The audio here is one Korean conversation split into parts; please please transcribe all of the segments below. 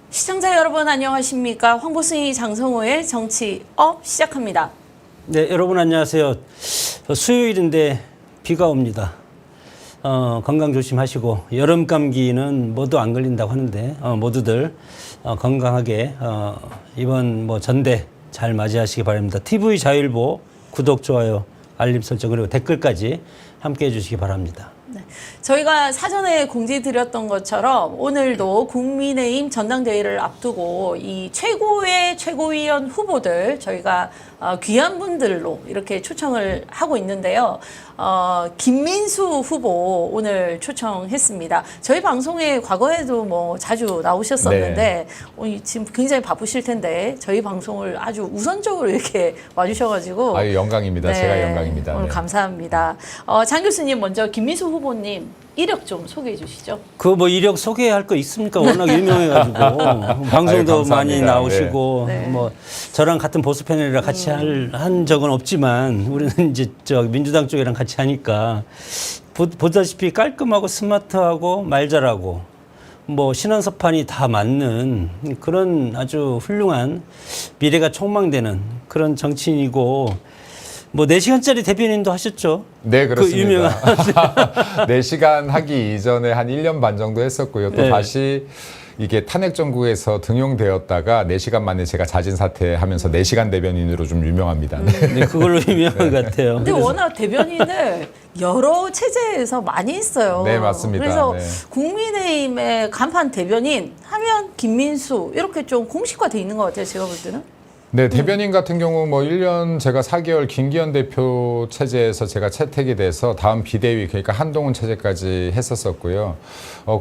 시청자 여러분 안녕하십니까? 황보승희 장성호의 정치업 시작합니다. 네, 여러분 안녕하세요. 수요일인데 비가 옵니다. 건강 조심하시고 여름 감기는 모두 안 걸린다고 하는데 모두들 건강하게 이번 전대 잘 맞이하시기 바랍니다. TV 자율보 구독, 좋아요, 알림 설정 그리고 댓글까지 함께 해주시기 바랍니다. 네. 저희가 사전에 공지드렸던 것처럼 오늘도 국민의힘 전당대회를 앞두고 이 최고의 최고위원 후보들 저희가 귀한 분들로 이렇게 초청을 하고 있는데요. 김민수 후보 오늘 초청했습니다. 저희 방송에 과거에도 자주 나오셨었는데 지금 굉장히 바쁘실 텐데 저희 방송을 아주 우선적으로 이렇게 와주셔가지고 아유 영광입니다. 네, 제가 영광입니다. 오늘 네. 감사합니다. 장 교수님 먼저 김민수 후보님 이력 좀 소개해 주시죠. 이력 소개할 거 있습니까? 워낙 유명해가지고 방송도 아유, 많이 나오시고 네. 저랑 같은 보수 패널이라 같이 한 적은 없지만 우리는 이제 민주당 쪽이랑 같이 하니까 보다시피 깔끔하고 스마트하고 말 잘하고 신원서판이 다 맞는 그런 아주 훌륭한 미래가 촉망되는 그런 정치인이고 4시간짜리 대변인도 하셨죠? 네, 그렇습니다. 그 유명한 4시간 하기 이전에 한 1년 반 정도 했었고요. 또 네. 다시 이게 탄핵 정국에서 등용되었다가 4시간 만에 제가 자진 사퇴하면서 4시간 대변인으로 좀 유명합니다. 네, 그걸로 유명한 것 같아요. 근데 워낙 대변인을 여러 체제에서 많이 했어요. 네, 맞습니다. 그래서 네. 국민의힘의 간판 대변인 하면 김민수 이렇게 좀 공식화돼 있는 것 같아요. 제가 볼 때는. 네, 대변인 같은 경우 1년 제가 4개월 김기현 대표 체제에서 제가 채택이 돼서 다음 비대위 그러니까 한동훈 체제까지 했었었고요.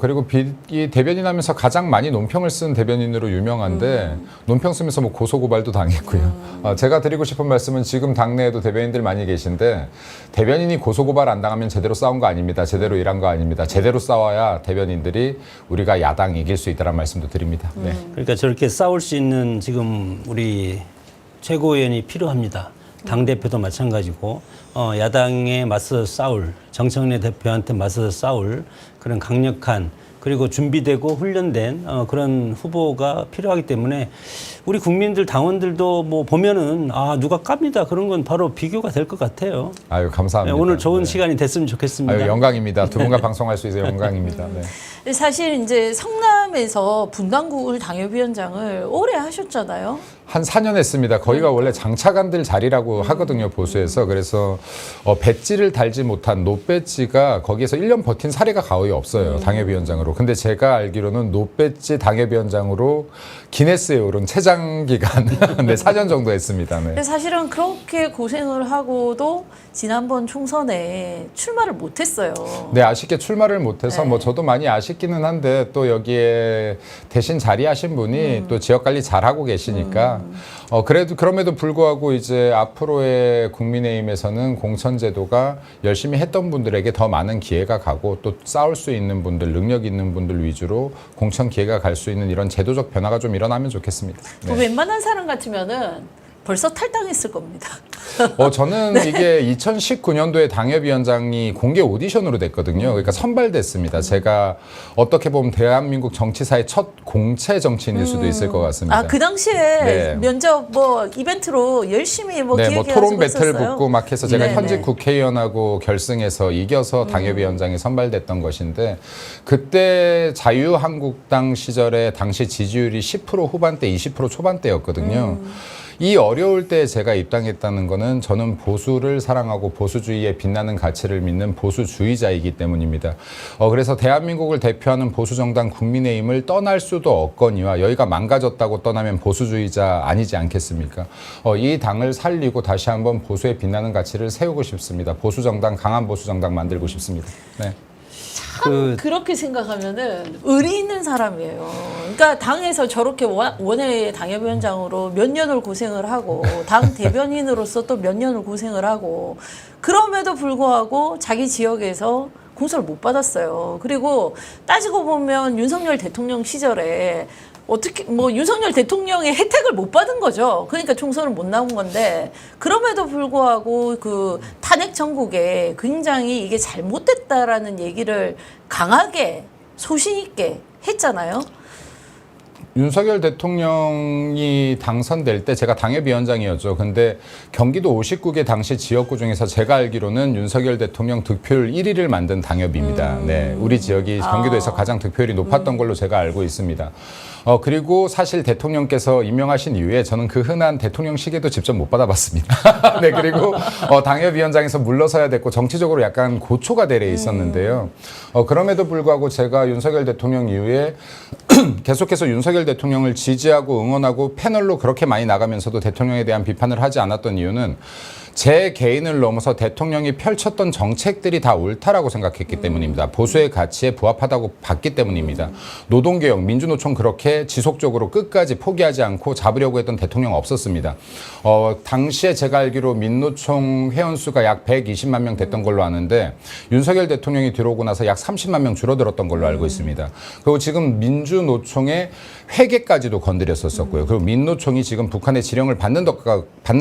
그리고 이 대변인 하면서 가장 많이 논평을 쓴 대변인으로 유명한데 논평 쓰면서 고소고발도 당했고요. 제가 드리고 싶은 말씀은 지금 당내에도 대변인들 많이 계신데 대변인이 고소고발 안 당하면 제대로 싸운 거 아닙니다. 제대로 일한 거 아닙니다. 제대로 싸워야 대변인들이 우리가 야당 이길 수 있다는 말씀도 드립니다. 네. 그러니까 저렇게 싸울 수 있는 지금 우리 최고위원이 필요합니다. 당대표도 마찬가지고 야당에 맞서 싸울 정청래 대표한테 맞서 싸울 그런 강력한 그리고 준비되고 훈련된 그런 후보가 필요하기 때문에 우리 국민들 당원들도 보면은 누가 깝니다. 그런 건 바로 비교가 될 것 같아요. 아유 감사합니다. 네, 오늘 좋은 네. 시간이 됐으면 좋겠습니다. 아유, 영광입니다. 두 분과 방송할 수 있어서 영광입니다. 네. 사실 이제 성남에서 분당구 당협위원장을 오래 하셨잖아요. 한 4년 했습니다. 거기가 원래 장차관들 자리라고 하거든요, 보수에서. 그래서 배지를 달지 못한 노배지가 거기에서 1년 버틴 사례가 거의 없어요, 당협위원장으로. 근데 제가 알기로는 노배지 당협위원장으로 기네스에 오른 최장 기간 네, 4년 정도 했습니다. 네. 근데 사실은 그렇게 고생을 하고도 지난번 총선에 출마를 못했어요. 네, 아쉽게 출마를 못해서 네. 저도 많이 아쉽기는 한데 또 여기에 대신 자리하신 분이 또 지역 관리 잘하고 계시니까 그래도 그럼에도 불구하고 이제 앞으로의 국민의힘에서는 공천제도가 열심히 했던 분들에게 더 많은 기회가 가고 또 싸울 수 있는 분들, 능력 있는 분들 위주로 공천 기회가 갈 수 있는 이런 제도적 변화가 좀 일어나면 좋겠습니다. 네. 웬만한 사람 같으면은 벌써 탈당했을 겁니다. 저는 이게 2019년도에 당협위원장이 공개 오디션으로 됐거든요. 그러니까 선발됐습니다. 제가 어떻게 보면 대한민국 정치사의 첫 공채 정치인일 수도 있을 것 같습니다. 그 당시에 네. 면접 이벤트로 열심히 네, 기획해가지고 토론 배틀 했었어요. 붙고 막 해서 제가 네네. 현직 국회의원하고 결승해서 이겨서 당협위원장에 선발됐던 것인데 그때 자유한국당 시절에 당시 지지율이 10% 후반대, 20% 초반대였거든요. 이 어려울 때 제가 입당했다는 거는 저는 보수를 사랑하고 보수주의에 빛나는 가치를 믿는 보수주의자이기 때문입니다. 그래서 대한민국을 대표하는 보수정당 국민의힘을 떠날 수도 없거니와 여기가 망가졌다고 떠나면 보수주의자 아니지 않겠습니까? 이 당을 살리고 다시 한번 보수에 빛나는 가치를 세우고 싶습니다. 보수정당, 강한 보수정당 만들고 싶습니다. 네. 그렇게 생각하면은 의리 있는 사람이에요. 그러니까 당에서 저렇게 원외 당협위원장으로 몇 년을 고생을 하고 당 대변인으로서 또 몇 년을 고생을 하고 그럼에도 불구하고 자기 지역에서 공천을 못 받았어요. 그리고 따지고 보면 윤석열 대통령 시절에 어떻게 뭐 윤석열 대통령의 혜택을 못 받은 거죠. 그러니까 총선을 못 나온 건데 그럼에도 불구하고 그 탄핵 정국에 굉장히 이게 잘못됐다라는 얘기를 강하게 소신 있게 했잖아요. 윤석열 대통령이 당선될 때 제가 당협위원장이었죠. 근데 경기도 59개 당시 지역구 중에서 제가 알기로는 윤석열 대통령 득표율 1위를 만든 당협입니다. 네, 우리 지역이 경기도에서 가장 득표율이 높았던 걸로 제가 알고 있습니다. 그리고 사실 대통령께서 임명하신 이후에 저는 그 흔한 대통령 시계도 직접 못 받아봤습니다. 네, 그리고 당협위원장에서 물러서야 됐고 정치적으로 약간 고초가 대래 있었는데요. 그럼에도 불구하고 제가 윤석열 대통령 이후에 계속해서 윤석열 대통령을 지지하고 응원하고 패널로 그렇게 많이 나가면서도 대통령에 대한 비판을 하지 않았던 이유는 제 개인을 넘어서 대통령이 펼쳤던 정책들이 다 옳다라고 생각했기 때문입니다. 보수의 가치에 부합하다고 봤기 때문입니다. 노동개혁, 민주노총 그렇게 지속적으로 끝까지 포기하지 않고 잡으려고 했던 대통령 없었습니다. 당시에 제가 알기로 민노총 회원수가 약 120만 명 됐던 걸로 아는데 윤석열 대통령이 들어오고 나서 약 30만 명 줄어들었던 걸로 알고 있습니다. 그리고 지금 민주노총의 회계까지도 건드렸었고요. 그리고 민노총이 지금 북한의 지령을 받는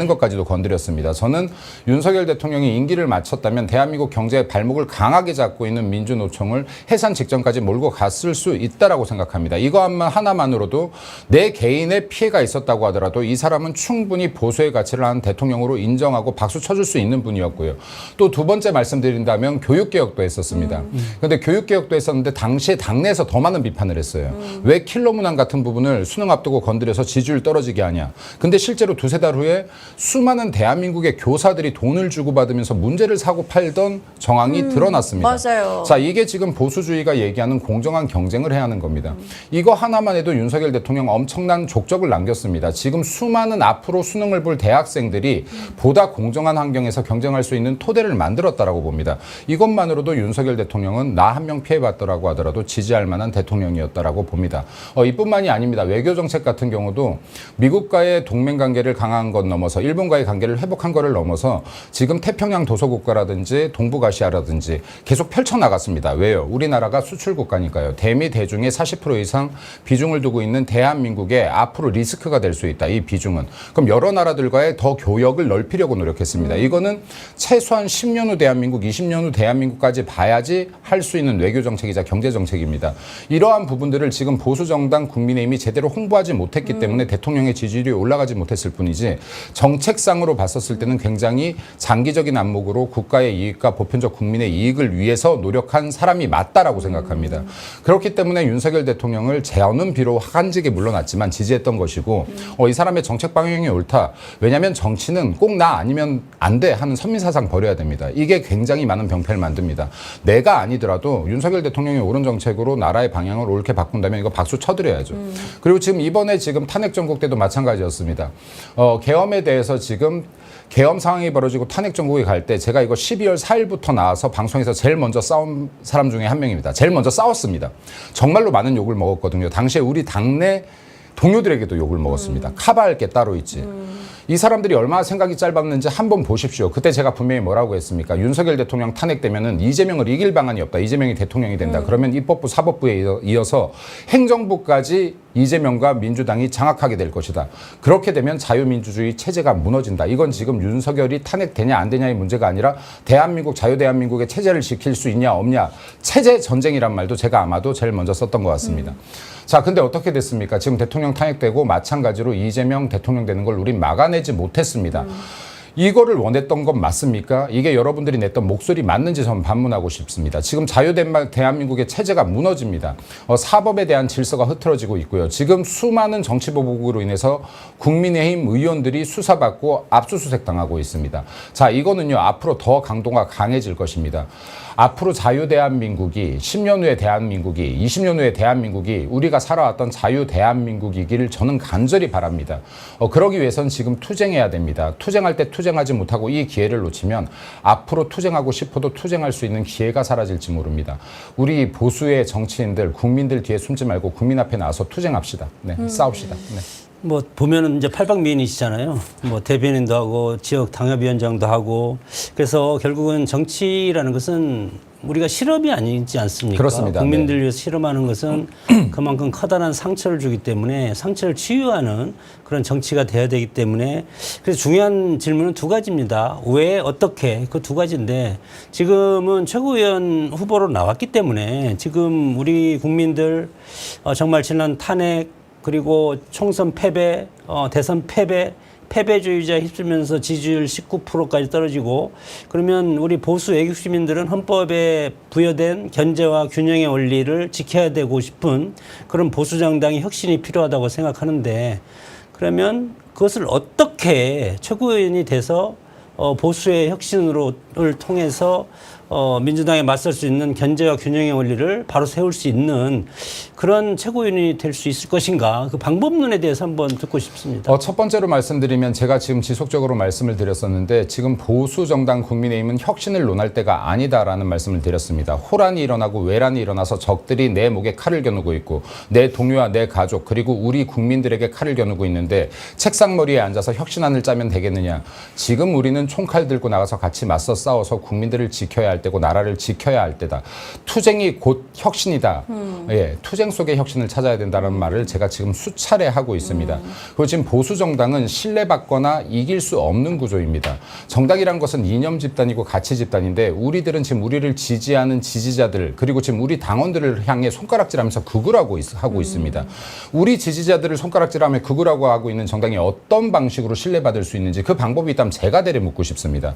것까지도 건드렸습니다. 저는 윤석열 대통령이 임기를 마쳤다면 대한민국 경제의 발목을 강하게 잡고 있는 민주노총을 해산 직전까지 몰고 갔을 수 있다라고 생각합니다. 이거 하나만으로도 내 개인의 피해가 있었다고 하더라도 이 사람은 충분히 보수의 가치를 하는 대통령으로 인정하고 박수 쳐줄 수 있는 분이었고요. 또 두 번째 말씀드린다면 교육개혁도 했었습니다. 그런데 교육개혁도 했었는데 당시에 당내에서 더 많은 비판을 했어요. 왜 킬러 문항 같은 부분을 수능 앞두고 건드려서 지지율 떨어지게 하냐. 근데 실제로 두세 달 후에 수많은 대한민국의 교사들이 돈을 주고받으면서 문제를 사고 팔던 정황이 드러났습니다. 맞아요. 자, 이게 지금 보수주의가 얘기하는 공정한 경쟁을 해야 하는 겁니다. 이거 하나만 해도 윤석열 대통령 엄청난 족적을 남겼습니다. 지금 수많은 앞으로 수능을 볼 대학생들이 보다 공정한 환경에서 경쟁할 수 있는 토대를 만들었다라고 봅니다. 이것만으로도 윤석열 대통령은 나 한 명 피해봤더라고 하더라도 지지할 만한 대통령이었다라고 봅니다. 이뿐만이 아닙니다. 외교 정책 같은 경우도 미국과의 동맹 관계를 강화한 것 넘어서 일본과의 관계를 회복한 것을 넘어서 지금 태평양 도서국가라든지 동북아시아라든지 계속 펼쳐나갔습니다. 왜요? 우리나라가 수출국가니까요. 대미 대중의 40% 이상 비중을 두고 있는 대한민국에 앞으로 리스크가 될 수 있다. 이 비중은. 그럼 여러 나라들과의 더 교역을 넓히려고 노력했습니다. 이거는 최소한 10년 후 대한민국, 20년 후 대한민국까지 봐야지 할 수 있는 외교 정책이자 경제 정책입니다. 이러한 부분들을 지금 보수정당 국민의힘이 제대로 홍보하지 못했기 때문에 대통령의 지지율이 올라가지 못했을 뿐이지 정책상으로 봤었을 때는 굉장히 장기적인 안목으로 국가의 이익과 보편적 국민의 이익을 위해서 노력한 사람이 맞다라고 생각합니다. 그렇기 때문에 윤석열 대통령을 저는 비록 한직에 물러났지만 지지했던 것이고 이 사람의 정책 방향이 옳다. 왜냐하면 정치는 꼭 나 아니면 안 돼 하는 선민사상 버려야 됩니다. 이게 굉장히 많은 병폐를 만듭니다. 내가 아니더라도 윤석열 대통령이 옳은 정책으로 나라의 방향을 옳게 바꾼다면 이거 박수 쳐드려야죠. 그리고 지금 이번에 지금 탄핵 정국 때도 마찬가지였습니다. 계엄에 대해서 지금 계엄 상황이 벌어지고 탄핵 정국에 갈 때 제가 이거 12월 4일부터 나와서 방송에서 제일 먼저 싸운 사람 중에 한 명입니다. 제일 먼저 싸웠습니다. 정말로 많은 욕을 먹었거든요. 당시에 우리 당내 동료들에게도 욕을 먹었습니다. 카바할 게 따로 있지. 이 사람들이 얼마나 생각이 짧았는지 한번 보십시오. 그때 제가 분명히 뭐라고 했습니까? 윤석열 대통령 탄핵되면은 이재명을 이길 방안이 없다. 이재명이 대통령이 된다. 그러면 입법부, 사법부에 이어서 행정부까지 이재명과 민주당이 장악하게 될 것이다. 그렇게 되면 자유민주주의 체제가 무너진다. 이건 지금 윤석열이 탄핵되냐 안 되냐의 문제가 아니라 대한민국, 자유대한민국의 체제를 지킬 수 있냐 없냐. 체제 전쟁이란 말도 제가 아마도 제일 먼저 썼던 것 같습니다. 자, 근데 어떻게 됐습니까? 지금 대통령 탄핵되고 마찬가지로 이재명 대통령 되는 걸 우린 막아내지 못했습니다. 이거를 원했던 건 맞습니까? 이게 여러분들이 냈던 목소리 맞는지 저는 반문하고 싶습니다. 지금 대한민국의 체제가 무너집니다. 사법에 대한 질서가 흐트러지고 있고요. 지금 수많은 정치보복으로 인해서 국민의힘 의원들이 수사받고 압수수색 당하고 있습니다. 자, 이거는요, 앞으로 더 강도가 강해질 것입니다. 앞으로 자유대한민국이 10년 후에 대한민국이 20년 후에 대한민국이 우리가 살아왔던 자유대한민국이기를 저는 간절히 바랍니다. 그러기 위해서는 지금 투쟁해야 됩니다. 투쟁할 때 투쟁하지 못하고 이 기회를 놓치면 앞으로 투쟁하고 싶어도 투쟁할 수 있는 기회가 사라질지 모릅니다. 우리 보수의 정치인들, 국민들 뒤에 숨지 말고 국민 앞에 나와서 투쟁합시다. 네, 싸웁시다. 네. 뭐 보면은 이제 팔방미인이시잖아요. 뭐 대변인도 하고 지역 당협위원장도 하고 그래서 결국은 정치라는 것은 우리가 실험이 아니지 않습니까? 그렇습니다. 국민들 위해서 실험하는 것은 그만큼 커다란 상처를 주기 때문에 상처를 치유하는 그런 정치가 돼야 되기 때문에 그래서 중요한 질문은 두 가지입니다. 왜 어떻게 그 두 가지인데 지금은 최고위원 후보로 나왔기 때문에 지금 우리 국민들 정말 지난 탄핵 그리고 총선 패배, 대선 패배주의자 휩쓸면서 지지율 19%까지 떨어지고 그러면 우리 보수 애국 시민들은 헌법에 부여된 견제와 균형의 원리를 지켜야 되고 싶은 그런 보수 정당의 혁신이 필요하다고 생각하는데 그러면 그것을 어떻게 최고위원이 돼서 보수의 혁신을 통해서 민주당에 맞설 수 있는 견제와 균형의 원리를 바로 세울 수 있는 그런 최고위원이 될 수 있을 것인가 그 방법론에 대해서 한번 듣고 싶습니다. 첫 번째로 말씀드리면 제가 지금 지속적으로 말씀을 드렸었는데 지금 보수 정당 국민의힘은 혁신을 논할 때가 아니다라는 말씀을 드렸습니다. 호란이 일어나고 외란이 일어나서 적들이 내 목에 칼을 겨누고 있고 내 동료와 내 가족 그리고 우리 국민들에게 칼을 겨누고 있는데 책상머리에 앉아서 혁신안을 짜면 되겠느냐. 지금 우리는 총칼 들고 나가서 같이 맞서 싸워서 국민들을 지켜야 할 때고 나라를 지켜야 할 때다. 투쟁이 곧 혁신이다. 예, 투쟁 속의 혁신을 찾아야 된다는 말을 제가 지금 수차례 하고 있습니다. 그리고 지금 보수 정당은 신뢰받거나 이길 수 없는 구조입니다. 정당이란 것은 이념 집단이고 가치 집단인데 우리들은 지금 우리를 지지하는 지지자들 그리고 지금 우리 당원들을 향해 손가락질하면서 극우라고 하고 있습니다. 우리 지지자들을 손가락질하며 극우라고 하고 있는 정당이 어떤 방식으로 신뢰받을 수 있는지 그 방법이 있다면 제가 대래 묻고 싶습니다.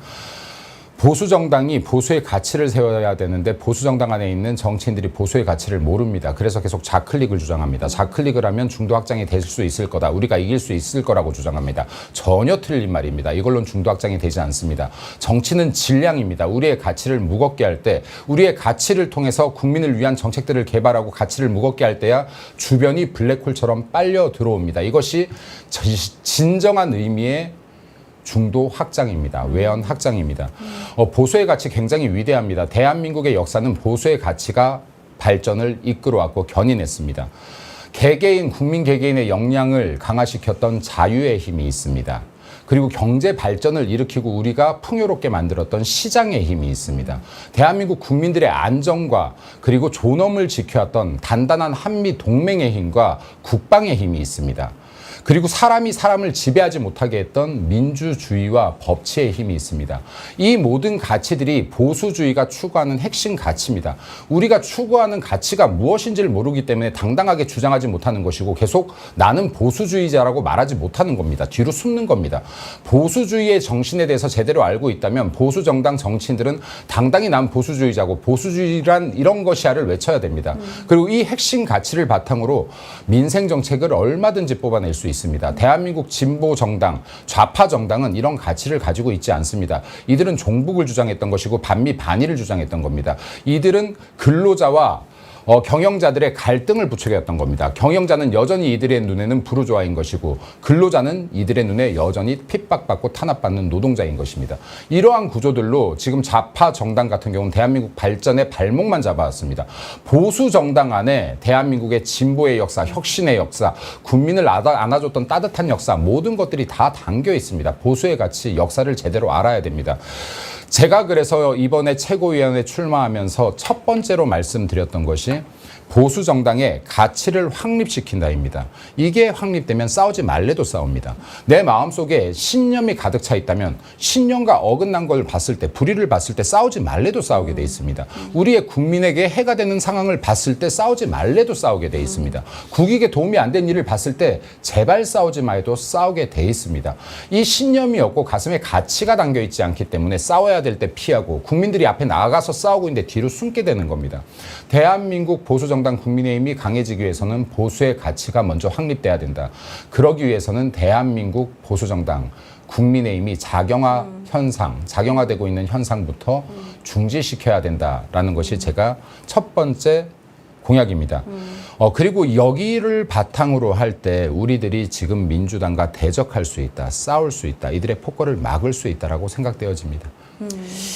보수 정당이 보수의 가치를 세워야 되는데 보수 정당 안에 있는 정치인들이 보수의 가치를 모릅니다. 그래서 계속 좌클릭을 주장합니다. 좌클릭을 하면 중도 확장이 될 수 있을 거다. 우리가 이길 수 있을 거라고 주장합니다. 전혀 틀린 말입니다. 이걸로는 중도 확장이 되지 않습니다. 정치는 질량입니다. 우리의 가치를 무겁게 할 때 우리의 가치를 통해서 국민을 위한 정책들을 개발하고 가치를 무겁게 할 때야 주변이 블랙홀처럼 빨려 들어옵니다. 이것이 진정한 의미의 중도 확장입니다. 외연 확장입니다. 보수의 가치 굉장히 위대합니다. 대한민국의 역사는 보수의 가치가 발전을 이끌어왔고 견인했습니다. 개개인, 국민 개개인의 역량을 강화시켰던 자유의 힘이 있습니다. 그리고 경제 발전을 일으키고 우리가 풍요롭게 만들었던 시장의 힘이 있습니다. 대한민국 국민들의 안정과 그리고 존엄을 지켜왔던 단단한 한미 동맹의 힘과 국방의 힘이 있습니다. 그리고 사람이 사람을 지배하지 못하게 했던 민주주의와 법치의 힘이 있습니다. 이 모든 가치들이 보수주의가 추구하는 핵심 가치입니다. 우리가 추구하는 가치가 무엇인지를 모르기 때문에 당당하게 주장하지 못하는 것이고 계속 나는 보수주의자라고 말하지 못하는 겁니다. 뒤로 숨는 겁니다. 보수주의의 정신에 대해서 제대로 알고 있다면 보수 정당 정치인들은 당당히 난 보수주의자고 보수주의란 이런 것이야를 외쳐야 됩니다. 그리고 이 핵심 가치를 바탕으로 민생 정책을 얼마든지 뽑아낼 수 있습니다. 대한민국 진보 정당, 좌파 정당은 이런 가치를 가지고 있지 않습니다. 이들은 종북을 주장했던 것이고 반미 반의를 주장했던 겁니다. 이들은 근로자와 경영자들의 갈등을 부추겼던 겁니다. 경영자는 여전히 이들의 눈에는 부르주아인 것이고 근로자는 이들의 눈에 여전히 핍박받고 탄압받는 노동자인 것입니다. 이러한 구조들로 지금 좌파 정당 같은 경우는 대한민국 발전의 발목만 잡아왔습니다. 보수 정당 안에 대한민국의 진보의 역사, 혁신의 역사, 국민을 안아줬던 따뜻한 역사 모든 것들이 다 담겨 있습니다. 보수의 가치, 역사를 제대로 알아야 됩니다. 제가 그래서 이번에 최고위원회 출마하면서 첫 번째로 말씀드렸던 것이 보수 정당의 가치를 확립시킨다입니다. 이게 확립되면 싸우지 말래도 싸웁니다. 내 마음속에 신념이 가득 차 있다면 신념과 어긋난 걸 봤을 때 불의를 봤을 때 싸우지 말래도 싸우게 돼 있습니다. 우리의 국민에게 해가 되는 상황을 봤을 때 싸우지 말래도 싸우게 돼 있습니다. 국익에 도움이 안 된 일을 봤을 때 제발 싸우지 마해도 싸우게 돼 있습니다. 이 신념이 없고 가슴에 가치가 담겨 있지 않기 때문에 싸워야 될 때 피하고 국민들이 앞에 나가서 싸우고 있는데 뒤로 숨게 되는 겁니다. 대한민국 보수 정당 국민의힘이 강해지기 위해서는 보수의 가치가 먼저 확립돼야 된다. 그러기 위해서는 대한민국 보수 정당 국민의힘이 작용화 현상, 작용화되고 있는 현상부터 중지시켜야 된다라는 것이 제가 첫 번째 공약입니다. 그리고 여기를 바탕으로 할 때 우리들이 지금 민주당과 대적할 수 있다, 싸울 수 있다, 이들의 폭거를 막을 수 있다라고 생각되어집니다.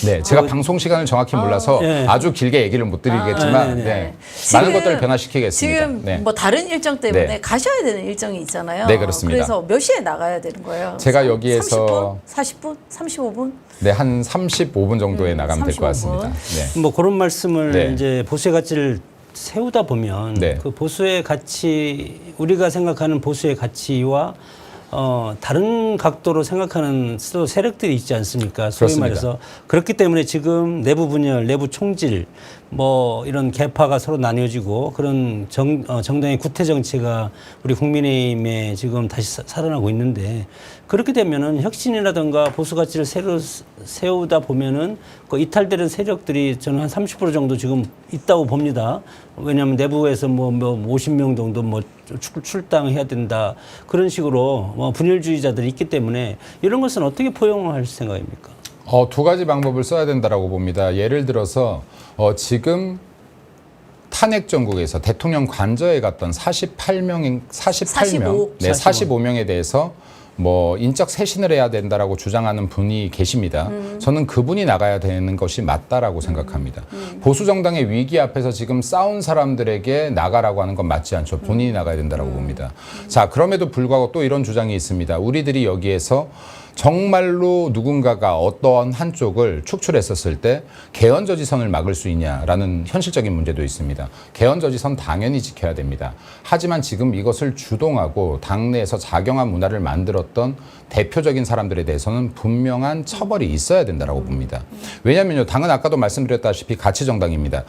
네, 제가 방송 시간을 정확히 몰라서 네. 아주 길게 얘기를 못 드리겠지만 네, 네. 지금- 많은 것들을 변화시키겠습니다. 지금 네. 뭐 다른 일정 때문에 네. 가셔야 되는 일정이 있잖아요. 네, 그렇습니다. 그래서 몇 시에 나가야 되는 거예요? 제가 여기에서 30분? 40분? 35분? 네, 한 35분 정도에 나가면 될 것 35분. 같습니다. 네. 뭐 그런 말씀을 네. 이제 보수의 가치를 세우다 보면 네. 그 보수의 가치, 우리가 생각하는 보수의 가치와 다른 각도로 생각하는 또 세력들이 있지 않습니까? 소위 그렇습니다. 말해서. 그렇기 때문에 지금 내부 분열, 내부 총질, 뭐 이런 계파가 서로 나뉘어지고 그런 정당의 구태 정치가 우리 국민의힘에 지금 다시 살아나고 있는데, 그렇게 되면은 혁신이라든가 보수 가치를 새로 세우다 보면은 그 이탈되는 세력들이 저는 한 30% 정도 지금 있다고 봅니다. 왜냐하면 내부에서 뭐 50명 정도 뭐 출당해야 된다, 그런 식으로 뭐 분열주의자들이 있기 때문에 이런 것은 어떻게 포용할 생각입니까? 두 가지 방법을 써야 된다라고 봅니다. 예를 들어서 지금 탄핵 정국에서 대통령 관저에 갔던 48명, 45. 네, 45명에 대해서 뭐 인적 쇄신을 해야 된다라고 주장하는 분이 계십니다. 저는 그분이 나가야 되는 것이 맞다라고 생각합니다. 보수 정당의 위기 앞에서 지금 싸운 사람들에게 나가라고 하는 건 맞지 않죠. 본인이 나가야 된다라고 봅니다. 자, 그럼에도 불구하고 또 이런 주장이 있습니다. 우리들이 여기에서 정말로 누군가가 어떤 한쪽을 축출했었을 때 개헌저지선을 막을 수 있냐라는 현실적인 문제도 있습니다. 개헌저지선 당연히 지켜야 됩니다. 하지만 지금 이것을 주동하고 당내에서 작용한 문화를 만들었던 대표적인 사람들에 대해서는 분명한 처벌이 있어야 된다고 봅니다. 왜냐하면요, 당은 아까도 말씀드렸다시피 가치정당입니다.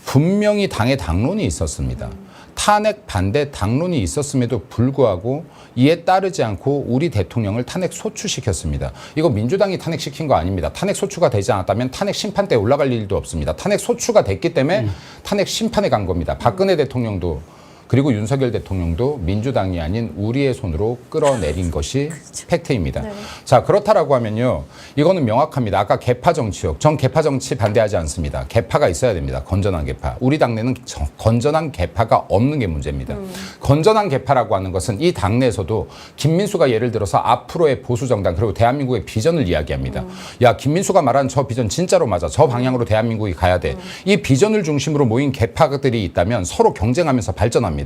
분명히 당의 당론이 있었습니다. 탄핵 반대 당론이 있었음에도 불구하고 이에 따르지 않고 우리 대통령을 탄핵 소추시켰습니다. 이거 민주당이 탄핵시킨 거 아닙니다. 탄핵 소추가 되지 않았다면 탄핵 심판대에 올라갈 일도 없습니다. 탄핵 소추가 됐기 때문에 탄핵 심판에 간 겁니다. 박근혜 대통령도 그리고 윤석열 대통령도 민주당이 아닌 우리의 손으로 끌어내린 것이 팩트입니다. 네. 자, 그렇다라고 하면요, 이거는 명확합니다. 아까 개파 정치요. 전 개파 정치 반대하지 않습니다. 개파가 있어야 됩니다. 건전한 개파. 우리 당내는 건전한 개파가 없는 게 문제입니다. 건전한 개파라고 하는 것은 이 당내에서도 김민수가 예를 들어서 앞으로의 보수 정당 그리고 대한민국의 비전을 이야기합니다. 야, 김민수가 말한 저 비전 진짜로 맞아. 저 방향으로 대한민국이 가야 돼. 이 비전을 중심으로 모인 개파들이 있다면 서로 경쟁하면서 발전합니다.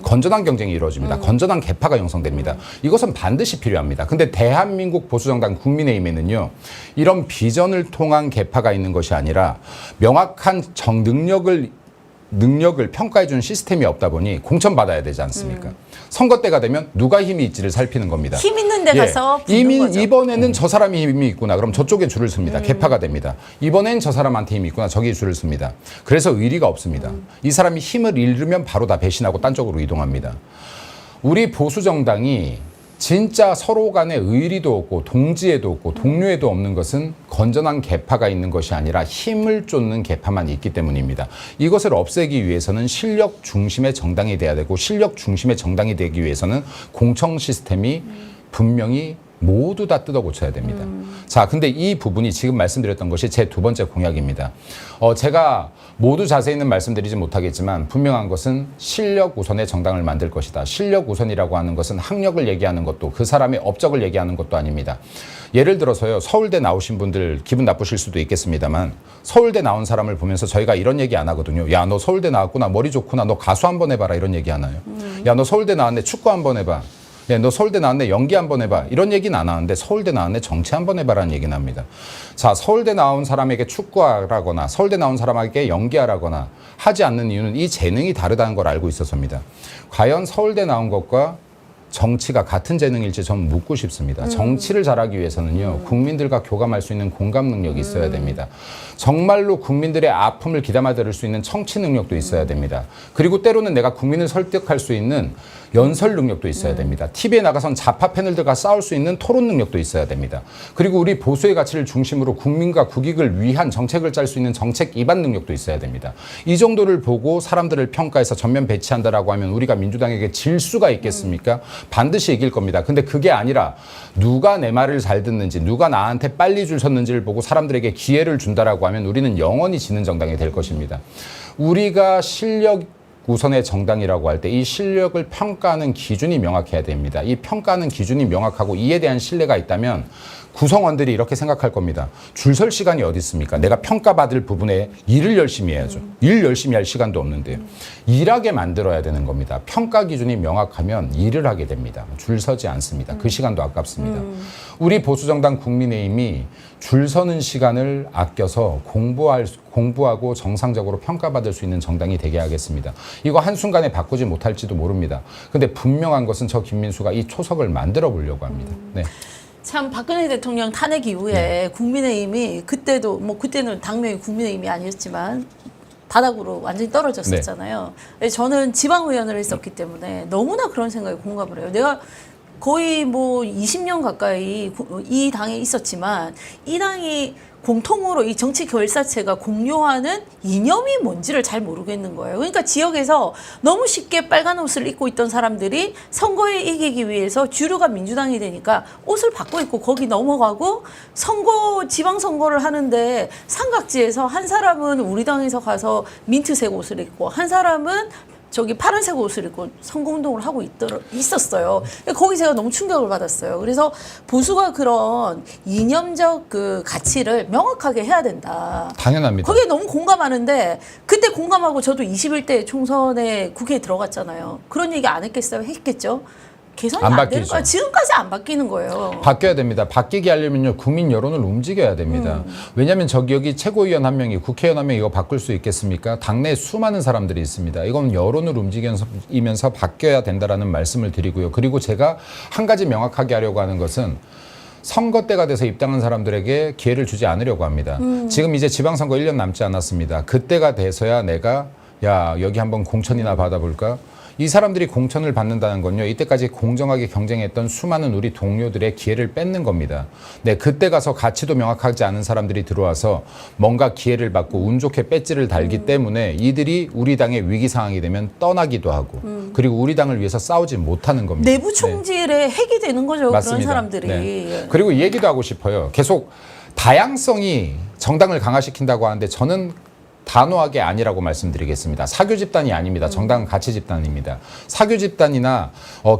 건전한 경쟁이 이루어집니다. 건전한 개파가 형성됩니다. 이것은 반드시 필요합니다. 근데 대한민국 보수정당 국민의힘에는요, 이런 비전을 통한 개파가 있는 것이 아니라 명확한 능력을 평가해 주는 시스템이 없다 보니 공천받아야 되지 않습니까? 선거 때가 되면 누가 힘이 있지를 살피는 겁니다. 힘 있는 데 가서 붙는 이미 거죠. 이번에는 저 사람이 힘이 있구나. 그럼 저쪽에 줄을 섭니다. 개파가 됩니다. 이번엔 저 사람한테 힘이 있구나. 저기 줄을 섭니다. 그래서 의리가 없습니다. 이 사람이 힘을 잃으면 바로 다 배신하고 딴 쪽으로 이동합니다. 우리 보수 정당이 진짜 서로 간에 의리도 없고 동지애도 없고 동료애도 없는 것은 건전한 개파가 있는 것이 아니라 힘을 쫓는 개파만 있기 때문입니다. 이것을 없애기 위해서는 실력 중심의 정당이 돼야 되고, 실력 중심의 정당이 되기 위해서는 공청 시스템이 분명히 모두 다 뜯어 고쳐야 됩니다. 자, 근데 이 부분이 지금 말씀드렸던 것이 제 두 번째 공약입니다. 제가 모두 자세히는 말씀드리지 못하겠지만 분명한 것은 실력 우선의 정당을 만들 것이다. 실력 우선이라고 하는 것은 학력을 얘기하는 것도 그 사람의 업적을 얘기하는 것도 아닙니다. 예를 들어서요, 서울대 나오신 분들 기분 나쁘실 수도 있겠습니다만 서울대 나온 사람을 보면서 저희가 이런 얘기 안 하거든요. 야, 너 서울대 나왔구나. 머리 좋구나. 너 가수 한번 해봐라. 이런 얘기 하나요? 야, 너 서울대 나왔네. 축구 한번 해봐. 야, 너 서울대 나왔네. 연기 한번 해봐. 이런 얘기는 안 하는데 서울대 나왔네. 정치 한번 해봐라는 얘기는 합니다. 자, 서울대 나온 사람에게 축구하라거나 서울대 나온 사람에게 연기하라거나 하지 않는 이유는 이 재능이 다르다는 걸 알고 있어서입니다. 과연 서울대 나온 것과 정치가 같은 재능일지 저는 묻고 싶습니다. 정치를 잘하기 위해서는요, 국민들과 교감할 수 있는 공감 능력이 있어야 됩니다. 정말로 국민들의 아픔을 귀담아 들을 수 있는 청취 능력도 있어야 됩니다. 그리고 때로는 내가 국민을 설득할 수 있는 연설 능력도 있어야 됩니다. TV에 나가선 좌파 패널들과 싸울 수 있는 토론 능력도 있어야 됩니다. 그리고 우리 보수의 가치를 중심으로 국민과 국익을 위한 정책을 짤 수 있는 정책 입안 능력도 있어야 됩니다. 이 정도를 보고 사람들을 평가해서 전면 배치한다라고 하면 우리가 민주당에게 질 수가 있겠습니까? 반드시 이길 겁니다. 근데 그게 아니라 누가 내 말을 잘 듣는지, 누가 나한테 빨리 줄 섰는지를 보고 사람들에게 기회를 준다라고 하면 우리는 영원히 지는 정당이 될 것입니다. 우리가 실력 우선의 정당이라고 할 때 이 실력을 평가하는 기준이 명확해야 됩니다. 이 평가하는 기준이 명확하고 이에 대한 신뢰가 있다면 구성원들이 이렇게 생각할 겁니다. 줄 설 시간이 어디 있습니까? 내가 평가받을 부분에 일을 열심히 해야죠. 일 열심히 할 시간도 없는데요. 일하게 만들어야 되는 겁니다. 평가 기준이 명확하면 일을 하게 됩니다. 줄 서지 않습니다. 그 시간도 아깝습니다. 우리 보수정당 국민의힘이 줄 서는 시간을 아껴서 공부하고 정상적으로 평가받을 수 있는 정당이 되게 하겠습니다. 이거 한순간에 바꾸지 못할지도 모릅니다. 근데 분명한 것은 저 김민수가 이 초석을 만들어 보려고 합니다. 네. 참 박근혜 대통령 탄핵 이후에 국민의힘이 그때도 뭐 그때는 당명이 국민의힘이 아니었지만 바닥으로 완전히 떨어졌었잖아요. 저는 지방의원을 했었기 때문에 너무나 그런 생각에 공감을 해요. 내가 거의 뭐 20년 가까이 이 당에 있었지만 이 당이 공통으로 이 정치 결사체가 공유하는 이념이 뭔지를 잘 모르겠는 거예요. 그러니까 지역에서 너무 쉽게 빨간 옷을 입고 있던 사람들이 선거에 이기기 위해서 주류가 민주당이 되니까 옷을 바꿔 입고 거기 넘어가고 지방선거를 하는데 삼각지에서 한 사람은 우리 당에서 가서 민트색 옷을 입고 한 사람은 저기 파란색 옷을 입고 선거운동을 하고 있었어요. 거기 제가 너무 충격을 받았어요. 그래서 보수가 그런 이념적 그 가치를 명확하게 해야 된다. 당연합니다. 거기에 너무 공감하는데 그때 공감하고 저도 21대 총선에 국회에 들어갔잖아요. 그런 얘기 안 했겠어요? 했겠죠? 개선이 안 되는 거야. 지금까지 안 바뀌는 거예요. 바뀌어야 됩니다. 바뀌게 하려면요, 국민 여론을 움직여야 됩니다. 왜냐하면 여기 최고위원 한 명이, 국회의원 한 명이 이거 바꿀 수 있겠습니까? 당내에 수많은 사람들이 있습니다. 이건 여론을 움직이면서 바뀌어야 된다라는 말씀을 드리고요. 그리고 제가 한 가지 명확하게 하려고 하는 것은 선거 때가 돼서 입당한 사람들에게 기회를 주지 않으려고 합니다. 지금 이제 지방선거 1년 남지 않았습니다. 그때가 돼서야 내가 여기 한번 공천이나 받아볼까? 이 사람들이 공천을 받는다는 건요, 이때까지 공정하게 경쟁했던 수많은 우리 동료들의 기회를 뺏는 겁니다. 네, 그때 가서 가치도 명확하지 않은 사람들이 들어와서 뭔가 기회를 받고 운 좋게 배지를 달기 때문에 이들이 우리 당의 위기 상황이 되면 떠나기도 하고 그리고 우리 당을 위해서 싸우지 못하는 겁니다. 내부 총질의 핵이 되는 거죠. 맞습니다. 그런 사람들이. 네. 그리고 이 얘기도 하고 싶어요. 계속 다양성이 정당을 강화시킨다고 하는데 저는 단호하게 아니라고 말씀드리겠습니다. 사교 집단이 아닙니다. 정당은 가치 집단입니다. 사교 집단이나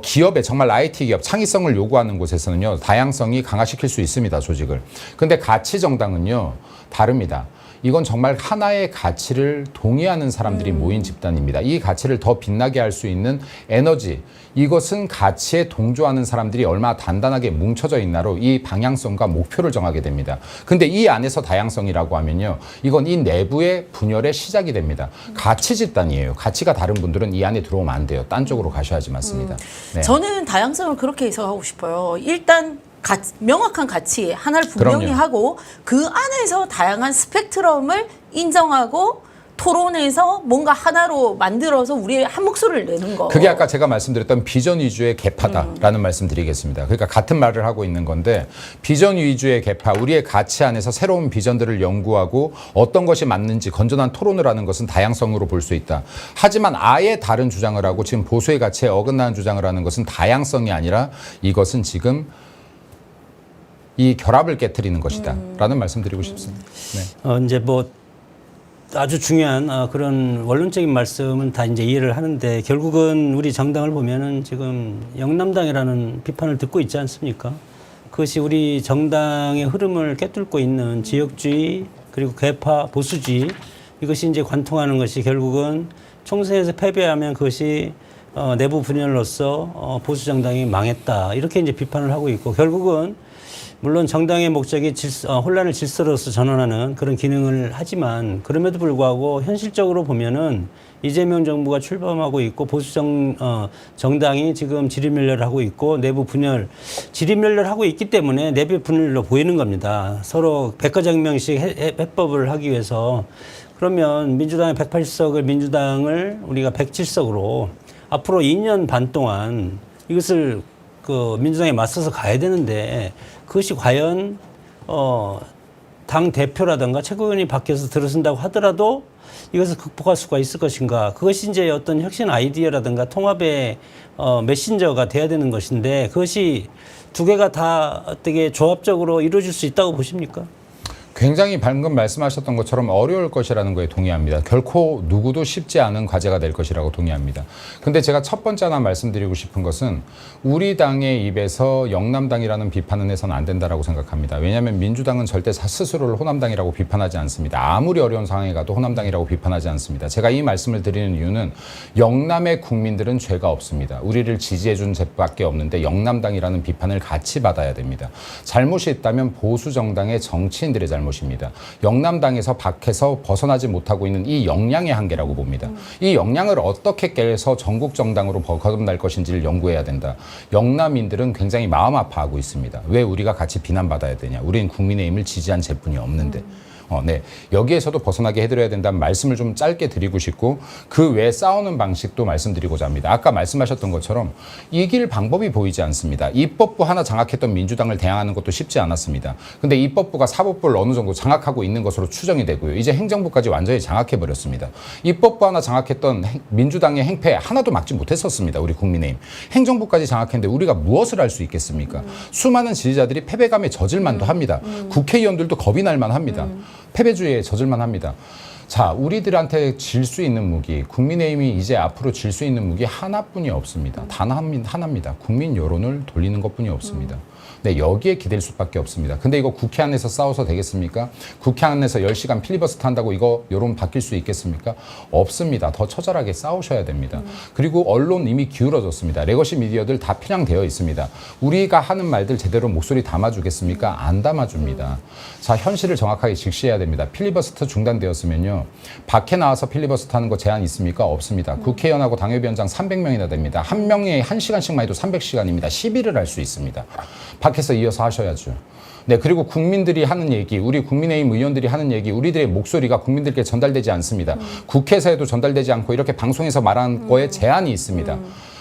기업에 정말 IT 기업, 창의성을 요구하는 곳에서는요, 다양성이 강화시킬 수 있습니다, 조직을. 근데 가치 정당은요, 다릅니다. 이건 정말 하나의 가치를 동의하는 사람들이 모인 집단입니다. 이 가치를 더 빛나게 할 수 있는 에너지, 이것은 가치에 동조하는 사람들이 얼마나 단단하게 뭉쳐져 있나로 이 방향성과 목표를 정하게 됩니다. 근데 이 안에서 다양성이라고 하면요, 이건 이 내부의 분열의 시작이 됩니다. 가치 집단이에요. 가치가 다른 분들은 이 안에 들어오면 안 돼요. 딴 쪽으로 가셔야지 맞습니다. 네. 저는 다양성을 그렇게 해석하고 싶어요. 일단 명확한 가치 하나를 분명히 그럼요. 하고 그 안에서 다양한 스펙트럼을 인정하고 토론해서 뭔가 하나로 만들어서 우리의 한 목소리를 내는 거. 그게 아까 제가 말씀드렸던 비전 위주의 개파다라는 말씀 드리겠습니다. 그러니까 같은 말을 하고 있는 건데, 비전 위주의 개파, 우리의 가치 안에서 새로운 비전들을 연구하고 어떤 것이 맞는지 건전한 토론을 하는 것은 다양성으로 볼 수 있다. 하지만 아예 다른 주장을 하고 지금 보수의 가치에 어긋나는 주장을 하는 것은 다양성이 아니라 이것은 지금 이 결합을 깨트리는 것이다 라는 말씀 드리고 싶습니다. 네. 이제 뭐 아주 중요한 그런 원론적인 말씀은 다 이제 이해를 하는데, 결국은 우리 정당을 보면은 지금 영남당이라는 비판을 듣고 있지 않습니까? 그것이 우리 정당의 흐름을 꿰뚫고 있는 지역주의, 그리고 개파, 보수주의, 이것이 이제 관통하는 것이 결국은 총선에서 패배하면 그것이 내부 분열로서 보수 정당이 망했다, 이렇게 이제 비판을 하고 있고, 결국은 물론 정당의 목적이 혼란을 질서로서 전환하는 그런 기능을 하지만, 그럼에도 불구하고 현실적으로 보면은 이재명 정부가 출범하고 있고 보수 정당이 지금 지리멸렬을 하고 있고 내부 분열, 지리멸렬을 하고 있기 때문에 내부 분열로 보이는 겁니다. 서로 백과장명식 해법을 하기 위해서. 그러면 민주당의 180석을 민주당을 우리가 107석으로 앞으로 2년 반 동안 이것을 민주당에 맞서서 가야 되는데, 그것이 과연 당 대표라든가 최고위원이 바뀌어서 들어선다고 하더라도 이것을 극복할 수가 있을 것인가? 그것이 이제 어떤 혁신 아이디어라든가 통합의 메신저가 돼야 되는 것인데, 그것이 두 개가 다 어떻게 조합적으로 이루어질 수 있다고 보십니까? 굉장히 방금 말씀하셨던 것처럼 어려울 것이라는 거에 동의합니다. 결코 누구도 쉽지 않은 과제가 될 것이라고 동의합니다. 근데 제가 첫 번째 하나 말씀드리고 싶은 것은 우리 당의 입에서 영남당이라는 비판은 해서는 안 된다라고 생각합니다. 왜냐하면 민주당은 절대 스스로를 호남당이라고 비판하지 않습니다. 아무리 어려운 상황에 가도 호남당이라고 비판하지 않습니다. 제가 이 말씀을 드리는 이유는 영남의 국민들은 죄가 없습니다. 우리를 지지해준 죄밖에 없는데 영남당이라는 비판을 같이 받아야 됩니다. 잘못이 있다면 보수 정당의 정치인들의 잘못입니다. 영남당에서 밖에서 벗어나지 못하고 있는 이 역량의 한계라고 봅니다. 이 역량을 어떻게 깨서 전국 정당으로 거듭날 것인지를 연구해야 된다. 영남인들은 굉장히 마음 아파하고 있습니다. 왜 우리가 같이 비난받아야 되냐. 우리는 국민의힘을 지지한 제뿐이 없는데. 네. 여기에서도 벗어나게 해드려야 된다는 말씀을 좀 짧게 드리고 싶고 그 외에 싸우는 방식도 말씀드리고자 합니다. 아까 말씀하셨던 것처럼 이길 방법이 보이지 않습니다. 입법부 하나 장악했던 민주당을 대항하는 것도 쉽지 않았습니다. 근데 입법부가 사법부를 어느 정도 장악하고 있는 것으로 추정이 되고요. 이제 행정부까지 완전히 장악해버렸습니다. 입법부 하나 장악했던 민주당의 행패 하나도 막지 못했었습니다. 우리 국민의힘. 행정부까지 장악했는데 우리가 무엇을 할 수 있겠습니까? 수많은 지지자들이 패배감에 젖을만도 합니다. 국회의원들도 겁이 날만 합니다. 패배주의에 젖을만 합니다. 자, 우리들한테 질 수 있는 무기, 국민의힘이 이제 앞으로 질 수 있는 무기 하나뿐이 없습니다. 단 하나입니다. 국민 여론을 돌리는 것뿐이 없습니다. 네, 여기에 기댈 수밖에 없습니다. 근데 이거 국회 안에서 싸워서 되겠습니까? 국회 안에서 10시간 필리버스터 한다고 이거 여론 바뀔 수 있겠습니까? 없습니다. 더 처절하게 싸우셔야 됩니다. 그리고 언론 이미 기울어졌습니다. 레거시 미디어들 다 편향되어 있습니다. 우리가 하는 말들 제대로 목소리 담아주겠습니까? 안 담아줍니다. 자, 현실을 정확하게 직시해야 됩니다. 필리버스터 중단되었으면요. 밖에 나와서 필리버스터 하는 거 제한 있습니까? 없습니다. 국회의원하고 당협위원장 300명이나 됩니다. 한 명에 1시간씩만 해도 300시간입니다. 시비를 할 수 있습니다. 밖에서 이어서 하셔야죠. 네, 그리고 국민들이 하는 얘기, 우리 국민의힘 의원들이 하는 얘기, 우리들의 목소리가 국민들께 전달되지 않습니다. 국회에서도 전달되지 않고 이렇게 방송에서 말한 거에 제한이 있습니다.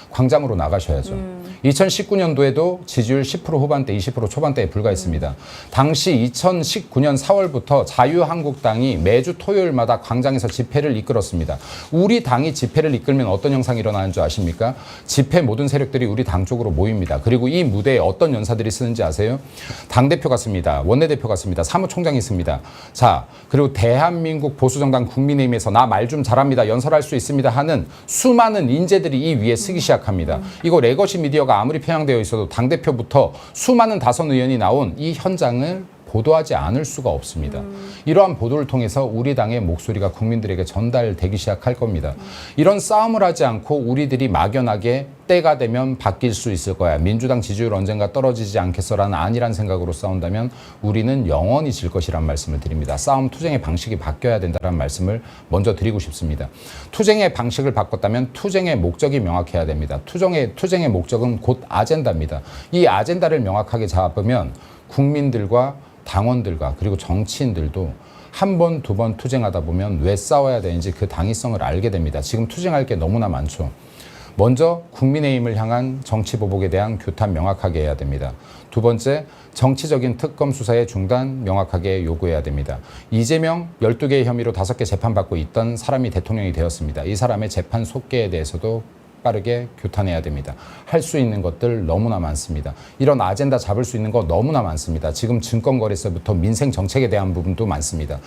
광장으로 나가셔야죠. 2019년도에도 지지율 10% 후반대, 20% 초반대에 불과했습니다. 당시 2019년 4월부터 자유한국당이 매주 토요일마다 광장에서 집회를 이끌었습니다. 우리 당이 집회를 이끌면 어떤 현상이 일어나는 줄 아십니까? 집회 모든 세력들이 우리 당 쪽으로 모입니다. 그리고 이 무대에 어떤 연사들이 쓰는지 아세요? 당대표가 씁니다. 원내대표가 씁니다. 사무총장이 씁니다. 자, 그리고 대한민국 보수정당 국민의힘에서 나 말 좀 잘합니다. 연설할 수 있습니다 하는 수많은 인재들이 이 위에 쓰기 시작합니다. 이거 레거시 미디어가 아무리 편향되어 있어도 당대표부터 수많은 다선 의원이 나온 이 현장을 보도하지 않을 수가 없습니다. 이러한 보도를 통해서 우리 당의 목소리가 국민들에게 전달되기 시작할 겁니다. 이런 싸움을 하지 않고 우리들이 막연하게 때가 되면 바뀔 수 있을 거야. 민주당 지지율 언젠가 떨어지지 않겠어라는 아니란 생각으로 싸운다면 우리는 영원히 질 것이란 말씀을 드립니다. 싸움 투쟁의 방식이 바뀌어야 된다는 말씀을 먼저 드리고 싶습니다. 투쟁의 방식을 바꿨다면 투쟁의 목적이 명확해야 됩니다. 투쟁의 목적은 곧 아젠다입니다. 이 아젠다를 명확하게 잡으면 국민들과 당원들과 그리고 정치인들도 한 번, 두 번 투쟁하다 보면 왜 싸워야 되는지 그 당위성을 알게 됩니다. 지금 투쟁할 게 너무나 많죠. 먼저 국민의힘을 향한 정치보복에 대한 규탄 명확하게 해야 됩니다. 두 번째, 정치적인 특검 수사의 중단 명확하게 요구해야 됩니다. 이재명 12개의 혐의로 5개 재판받고 있던 사람이 대통령이 되었습니다. 이 사람의 재판 속개에 대해서도 빠르게 규탄해야 됩니다. 할 수 있는 것들 너무나 많습니다. 이런 아젠다 잡을 수 있는 거 너무나 많습니다. 지금 증권거래세부터 민생 정책에 대한 부분도 많습니다.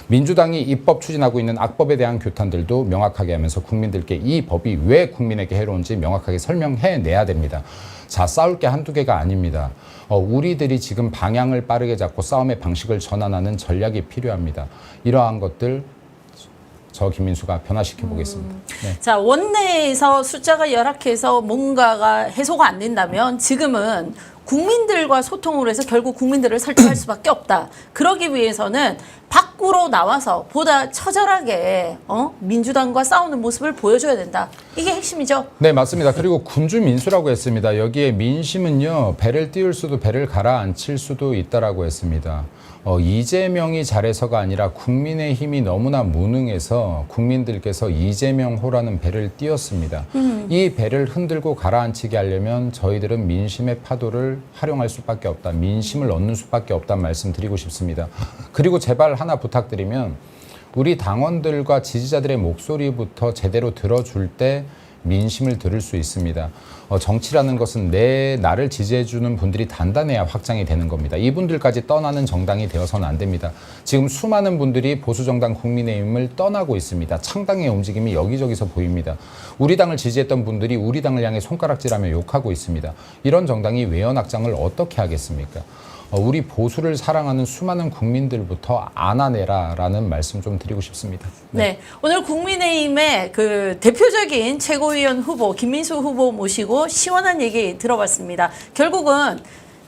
민주당이 입법 추진하고 있는 악법에 대한 규탄들도 명확하게 하면서 국민들께 이 법이 왜 국민에게 해로운지 명확하게 설명해내야 됩니다. 자, 싸울 게 한두 개가 아닙니다. 우리들이 지금 방향을 빠르게 잡고 싸움의 방식을 전환하는 전략이 필요합니다. 이러한 것들 저 김민수가 변화시켜 보겠습니다. 네. 자, 원내에서 숫자가 열악해서 뭔가가 해소가 안 된다면 지금은 국민들과 소통을 해서 결국 국민들을 설득할 수밖에 없다. 그러기 위해서는 밖으로 나와서 보다 처절하게 민주당과 싸우는 모습을 보여줘야 된다. 이게 핵심이죠. 네, 맞습니다. 그리고 군주 민수라고 했습니다. 여기에 민심은요, 배를 띄울 수도 배를 가라앉힐 수도 있다라고 했습니다. 이재명이 잘해서가 아니라 국민의힘이 너무나 무능해서 국민들께서 이재명호라는 배를 띄웠습니다. 이 배를 흔들고 가라앉히게 하려면 저희들은 민심의 파도를 활용할 수밖에 없다. 민심을 얻는 수밖에 없다는 말씀 드리고 싶습니다. 그리고 제발 하나 부탁드리면 우리 당원들과 지지자들의 목소리부터 제대로 들어줄 때 민심을 들을 수 있습니다. 정치라는 것은 나를 지지해주는 분들이 단단해야 확장이 되는 겁니다. 이분들까지 떠나는 정당이 되어서는 안 됩니다. 지금 수많은 분들이 보수정당 국민의힘을 떠나고 있습니다. 창당의 움직임이 여기저기서 보입니다. 우리 당을 지지했던 분들이 우리 당을 향해 손가락질하며 욕하고 있습니다. 이런 정당이 외연 확장을 어떻게 하겠습니까? 우리 보수를 사랑하는 수많은 국민들부터 안아내라라는 말씀 좀 드리고 싶습니다. 네, 오늘 국민의힘의 그 대표적인 최고위원 후보 김민수 후보 모시고 시원한 얘기 들어봤습니다. 결국은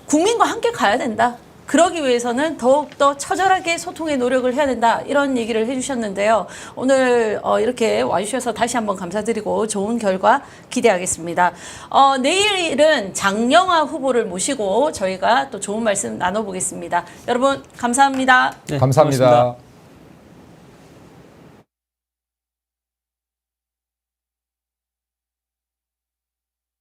국민과 함께 가야 된다. 그러기 위해서는 더욱더 처절하게 소통의 노력을 해야 된다. 이런 얘기를 해주셨는데요. 오늘 이렇게 와주셔서 다시 한번 감사드리고 좋은 결과 기대하겠습니다. 내일은 장영아 후보를 모시고 저희가 또 좋은 말씀 나눠보겠습니다. 여러분 감사합니다. 네, 감사합니다. 고맙습니다.